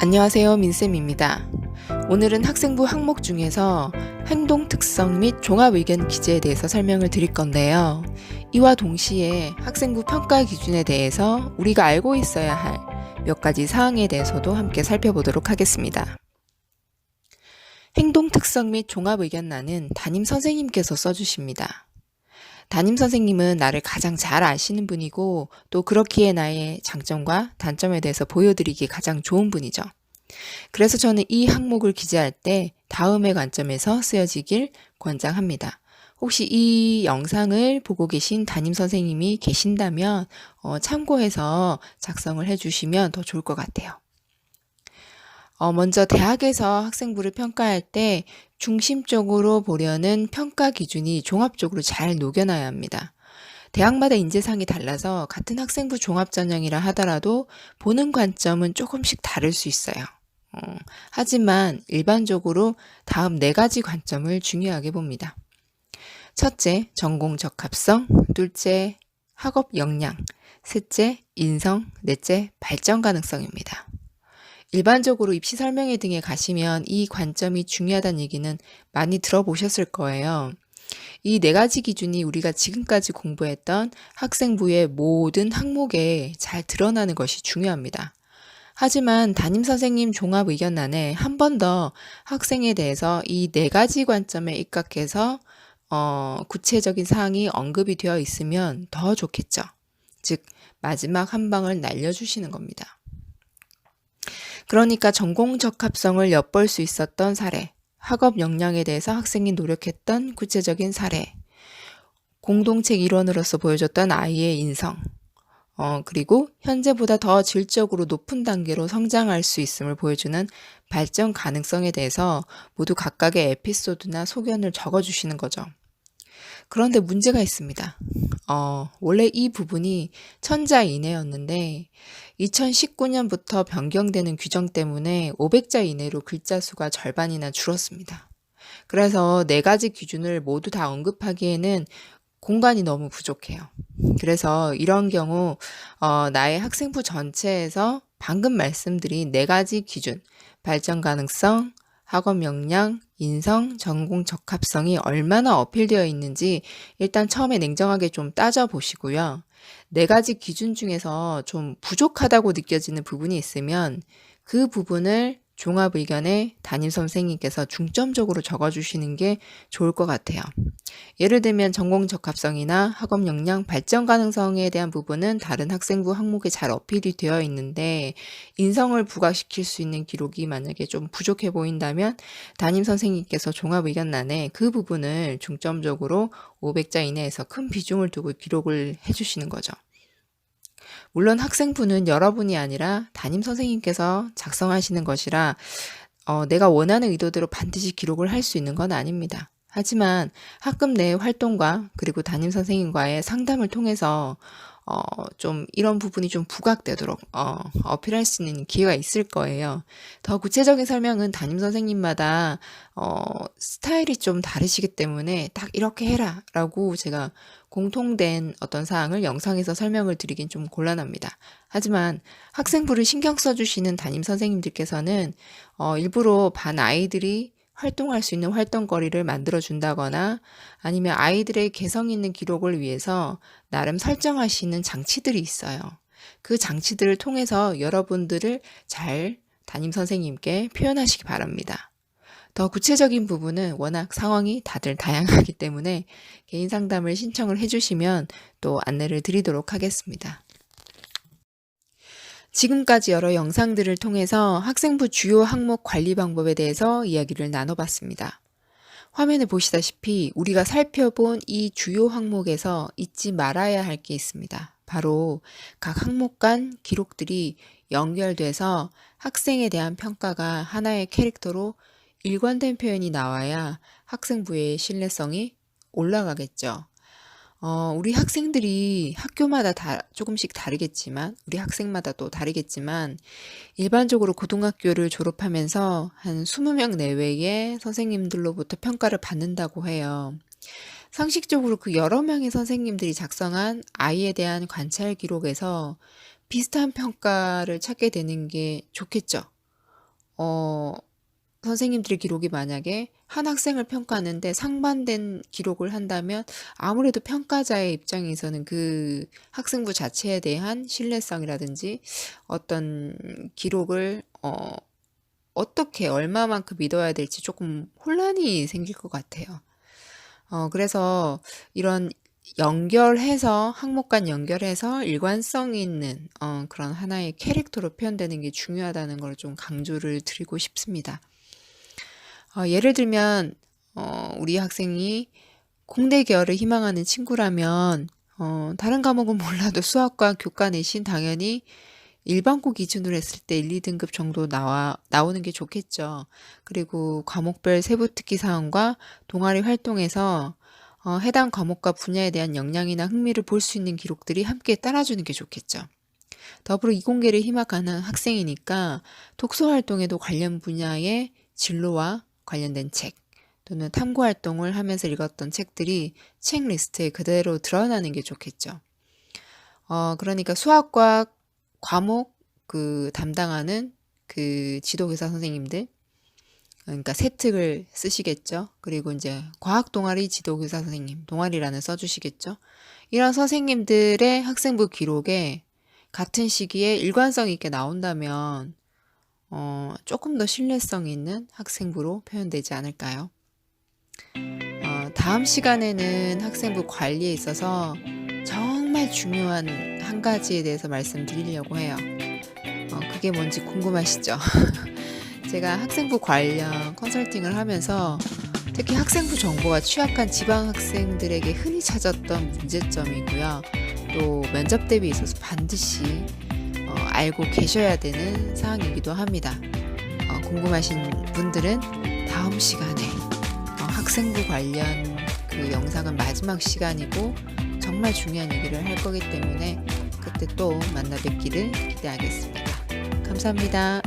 안녕하세요, 민쌤입니다. 오늘은 학생부 항목 중에서 행동 특성 및 종합 의견 기재에 대해서 설명을 드릴 건데요. 이와 동시에 학생부 평가 기준에 대해서 우리가 알고 있어야 할 몇 가지 사항에 대해서도 함께 살펴보도록 하겠습니다. 행동 특성 및 종합 의견란은 담임 선생님께서 써주십니다. 담임 선생님은 나를 가장 잘 아시는 분이고 또 그렇기에 나의 장점과 단점에 대해서 보여드리기 가장 좋은 분이죠. 그래서 저는 이 항목을 기재할 때 다음의 관점에서 쓰여지길 권장합니다. 혹시 이 영상을 보고 계신 담임 선생님이 계신다면 참고해서 작성을 해주시면 더 좋을 것 같아요. 먼저 대학에서 학생부를 평가할 때 중심적으로 보려는 평가 기준이 종합적으로 잘 녹여놔야 합니다. 대학마다 인재상이 달라서 같은 학생부 종합전형이라 하더라도 보는 관점은 조금씩 다를 수 있어요. 하지만 일반적으로 다음 4가지 관점을 중요하게 봅니다. 첫째, 전공 적합성, 둘째, 학업 역량, 셋째, 인성, 넷째, 발전 가능성입니다. 일반적으로 입시 설명회 등에 가시면 이 관점이 중요하다는 얘기는 많이 들어보셨을 거예요. 이 4가지 기준이 우리가 지금까지 공부했던 학생부의 모든 항목에 잘 드러나는 것이 중요합니다. 하지만 담임선생님 종합의견란에 한 번 더 학생에 대해서 이 4가지 관점에 입각해서 구체적인 사항이 언급이 되어 있으면 더 좋겠죠. 즉 마지막 한 방을 날려주시는 겁니다. 그러니까 전공 적합성을 엿볼 수 있었던 사례, 학업 역량에 대해서 학생이 노력했던 구체적인 사례, 공동체 일원으로서 보여줬던 아이의 인성, 그리고 현재보다 더 질적으로 높은 단계로 성장할 수 있음을 보여주는 발전 가능성에 대해서 모두 각각의 에피소드나 소견을 적어주시는 거죠. 그런데 문제가 있습니다. 원래 이 부분이 천자 이내였는데 2019년부터 변경되는 규정 때문에 500자 이내로 글자 수가 절반이나 줄었습니다. 그래서 4가지 기준을 모두 다 언급하기에는 공간이 너무 부족해요. 그래서 이런 경우 나의 학생부 전체에서 방금 말씀드린 4가지 기준, 발전 가능성, 학업 역량, 인성, 전공 적합성이 얼마나 어필되어 있는지 일단 처음에 냉정하게 좀 따져보시고요. 4가지 기준 중에서 좀 부족하다고 느껴지는 부분이 있으면 그 부분을 종합 의견에 담임 선생님께서 중점적으로 적어주시는 게 좋을 것 같아요. 예를 들면 전공 적합성이나 학업 역량, 발전 가능성에 대한 부분은 다른 학생부 항목에 잘 어필이 되어 있는데 인성을 부각시킬 수 있는 기록이 만약에 좀 부족해 보인다면 담임 선생님께서 종합 의견란에 그 부분을 중점적으로 500자 이내에서 큰 비중을 두고 기록을 해주시는 거죠. 물론 학생부는 여러분이 아니라 담임 선생님께서 작성하시는 것이라 내가 원하는 의도대로 반드시 기록을 할 수 있는 건 아닙니다. 하지만 학급 내의 활동과 그리고 담임 선생님과의 상담을 통해서 좀 이런 부분이 좀 부각되도록 어필할 수 있는 기회가 있을 거예요. 더 구체적인 설명은 담임 선생님마다 스타일이 좀 다르시기 때문에 딱 이렇게 해라 라고 제가 공통된 어떤 사항을 영상에서 설명을 드리긴 좀 곤란합니다. 하지만 학생부를 신경 써주시는 담임 선생님들께서는 일부러 반 아이들이 활동할 수 있는 활동거리를 만들어준다거나 아니면 아이들의 개성 있는 기록을 위해서 나름 설정하시는 장치들이 있어요. 그 장치들을 통해서 여러분들을 잘 담임 선생님께 표현하시기 바랍니다. 더 구체적인 부분은 워낙 상황이 다들 다양하기 때문에 개인 상담을 신청을 해주시면 또 안내를 드리도록 하겠습니다. 지금까지 여러 영상들을 통해서 학생부 주요 항목 관리 방법에 대해서 이야기를 나눠봤습니다. 화면에 보시다시피 우리가 살펴본 이 주요 항목에서 잊지 말아야 할 게 있습니다. 바로 각 항목 간 기록들이 연결돼서 학생에 대한 평가가 하나의 캐릭터로 일관된 표현이 나와야 학생부의 신뢰성이 올라가겠죠. 우리 학생들이 학교마다 조금씩 다르겠지만, 우리 학생마다 또 다르겠지만, 일반적으로 고등학교를 졸업하면서 한 20명 내외의 선생님들로부터 평가를 받는다고 해요. 상식적으로 그 여러 명의 선생님들이 작성한 아이에 대한 관찰 기록에서 비슷한 평가를 찾게 되는 게 좋겠죠. 어, 선생님들의 기록이 만약에 한 학생을 평가하는데 상반된 기록을 한다면 아무래도 평가자의 입장에서는 그 학생부 자체에 대한 신뢰성이라든지 어떤 기록을 어떻게 얼마만큼 믿어야 될지 조금 혼란이 생길 것 같아요. 그래서 이런 연결해서 항목 간 연결해서 일관성 있는 그런 하나의 캐릭터로 표현되는 게 중요하다는 걸 좀 강조를 드리고 싶습니다. 예를 들면 우리 학생이 공대 계열을 희망하는 친구라면 다른 과목은 몰라도 수학과 교과 내신 당연히 일반고 기준으로 했을 때 1, 2등급 정도 나오는 게 좋겠죠. 그리고 과목별 세부 특기 사항과 동아리 활동에서 해당 과목과 분야에 대한 역량이나 흥미를 볼 수 있는 기록들이 함께 따라주는 게 좋겠죠. 더불어 이공계를 희망하는 학생이니까 독서 활동에도 관련 분야의 진로와 관련된 책 또는 탐구 활동을 하면서 읽었던 책들이 책 리스트에 그대로 드러나는 게 좋겠죠. 그러니까 수학과 과목 그 담당하는 그 지도교사 선생님들, 그러니까 세특을 쓰시겠죠. 그리고 이제 과학 동아리 지도교사 선생님, 동아리란을 써주시겠죠. 이런 선생님들의 학생부 기록에 같은 시기에 일관성 있게 나온다면 조금 더 신뢰성 있는 학생부로 표현되지 않을까요? 다음 시간에는 학생부 관리에 있어서 정말 중요한 한 가지에 대해서 말씀드리려고 해요. 그게 뭔지 궁금하시죠? 제가 학생부 관련 컨설팅을 하면서 특히 학생부 정보가 취약한 지방 학생들에게 흔히 찾았던 문제점이고요. 또 면접 대비에 있어서 반드시 알고 계셔야 되는 사항이기도 합니다. 궁금하신 분들은 다음 시간에 학생부 관련 그 영상은 마지막 시간이고 정말 중요한 얘기를 할 거기 때문에 그때 또 만나 뵙기를 기대하겠습니다. 감사합니다.